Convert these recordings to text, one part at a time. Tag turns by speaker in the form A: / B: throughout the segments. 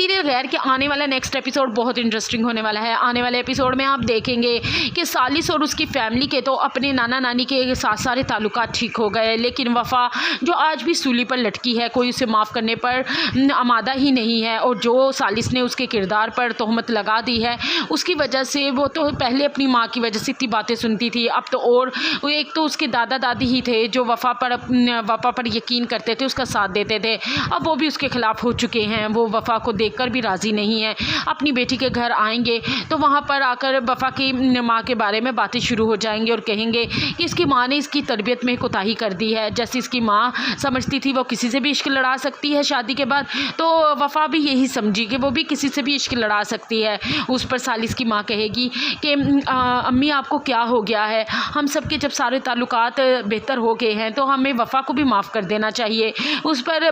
A: Serial गैर के आने वाला नेक्स्ट एपिसोड बहुत इंटरेस्टिंग होने वाला है। आने वाले एपिसोड में आप देखेंगे कि सालिस और उसकी फैमिली के तो अपने नाना नानी के साथ सारे ताल्लुकात ठीक हो गए, लेकिन वफ़ा जो आज भी सूली पर लटकी है, कोई उसे माफ़ करने पर आमादा ही नहीं है। और जो सालिस ने उसके किरदार पर तोहमत लगा दी है, उसकी वजह से वो तो पहले अपनी माँ की वजह से इतनी बातें सुनती थी, अब तो और एक तो उसके दादा दादी ही थे जो वफ़ा पर यकीन करते थे, उसका साथ देते थे। अब वो भी उसके ख़िलाफ़ हो चुके हैं। वो वफ़ा को देखकर भी राज़ी नहीं है। अपनी बेटी के घर आएंगे तो वहाँ पर आकर वफ़ा की माँ के बारे में बातें शुरू हो जाएंगी और कहेंगे कि इसकी माँ ने इसकी तरबियत में कोताही कर दी है। जैसे इसकी माँ समझती थी वो किसी से भी इश्क लड़ा सकती है शादी के बाद, तो वफ़ा भी यही समझी कि वो भी किसी से भी इश्क लड़ा सकती है। उस पर सालिस की माँ कहेगी कि अम्मी आपको क्या हो गया है, हम सब के जब सारे ताल्लुकात बेहतर हो गए हैं तो हमें वफ़ा को भी माफ़ कर देना चाहिए। उस पर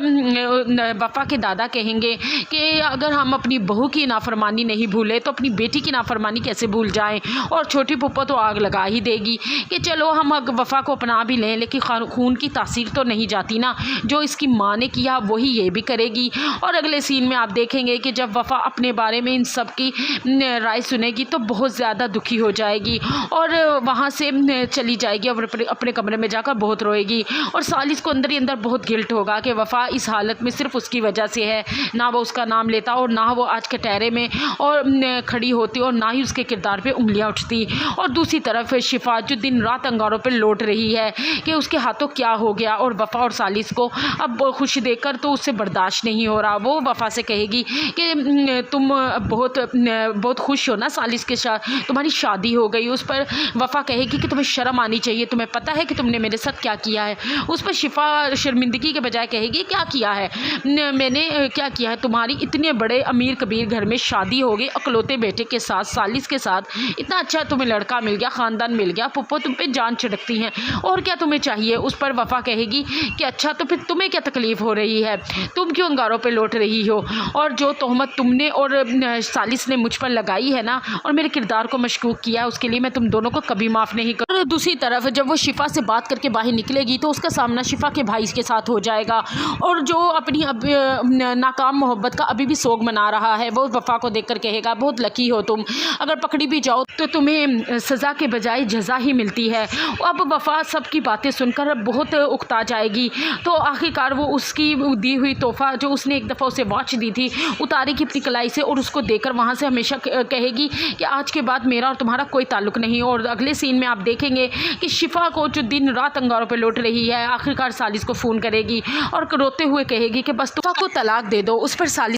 A: वफ़ा के दादा कहेंगे कि अगर हम अपनी बहू की नाफरमानी नहीं भूले तो अपनी बेटी की नाफरमानी कैसे भूल जाएं। और छोटी पुप्पो तो आग लगा ही देगी कि चलो हम वफ़ा को अपना भी लें, लेकिन खून की तासीर तो नहीं जाती ना, जो इसकी माँ ने किया वही ये भी करेगी। और अगले सीन में आप देखेंगे कि जब वफ़ा अपने बारे में इन सब की राय सुनेगी तो बहुत ज़्यादा दुखी हो जाएगी और वहाँ से चली जाएगी और अपने कमरे में जाकर बहुत रोएगी। और सालिस को अंदर ही अंदर बहुत गिल्ट होगा कि वफ़ा इस हालत में सिर्फ उसकी वजह से है, ना वो उसका नाम लेता और ना वो आज कटहरे में और खड़ी होती और ना ही उसके किरदार पे उंगलियां उठती। और दूसरी तरफ शिफा जो दिन रात अंगारों पर लौट रही है कि उसके हाथों क्या हो गया, और वफ़ा और सालिस को अब खुशी देखकर तो उससे बर्दाश्त नहीं हो रहा। वो वफ़ा से कहेगी कि तुम बहुत खुश हो ना सालिस के साथ, तुम्हारी शादी हो गई। उस पर वफ़ा कहेगी कि तुम्हें शर्म आनी चाहिए, तुम्हें पता है कि तुमने मेरे साथ क्या किया है। उस पर शिफा शर्मिंदगी के बजाय कहेगी क्या किया है, मैंने क्या किया है, तुम्हारी इतने बड़े अमीर कबीर घर में शादी हो गई, अकलौते बेटे के साथ, सालिस के साथ, इतना अच्छा तुम्हें लड़का मिल गया, ख़ानदान मिल गया, पुप्पो तुम पे जान छिड़कती हैं, और क्या तुम्हें चाहिए। उस पर वफ़ा कहेगी कि अच्छा तो फिर तुम्हें क्या तकलीफ़ हो रही है, तुम क्यों अंगारों पे लौट रही हो, और जो तोहमत तुमने और सालिस ने मुझ पर लगाई है ना और मेरे किरदार को मशकूक किया है, उसके लिए मैं तुम दोनों को कभी माफ़ नहीं करूँ। और दूसरी तरफ जब वो शिफा से बात करके बाहर निकलेगी तो उसका सामना शिफा के भाई के साथ हो जाएगा, और जो अपनी नाकाम मोहब्बत का अभी भी सोग मना रहा है वो वफ़ा को देखकर कहेगा बहुत लकी हो तुम, अगर पकड़ी भी जाओ तो तुम्हें सज़ा के बजाय जज़ा ही मिलती है। अब वफ़ा सबकी बातें सुनकर बहुत उकता जाएगी, तो आखिरकार वो उसकी दी हुई तोहफ़ा जो उसने एक दफ़ा उसे वॉच दी थी उतारेगी अपनी कलाई से और उसको देकर वहाँ से हमेशा कहेगी कि आज के बाद मेरा और तुम्हारा कोई ताल्लुक़ नहीं। और अगले सीन में आप देखेंगे कि शिफा को जो दिन रात अंगारों पर लौट रही है आखिरकार सालिस को फ़ोन करेगी और रोते हुए कहेगी कि बस तोहफ़ा को तलाक दे दो। उस पर सालिस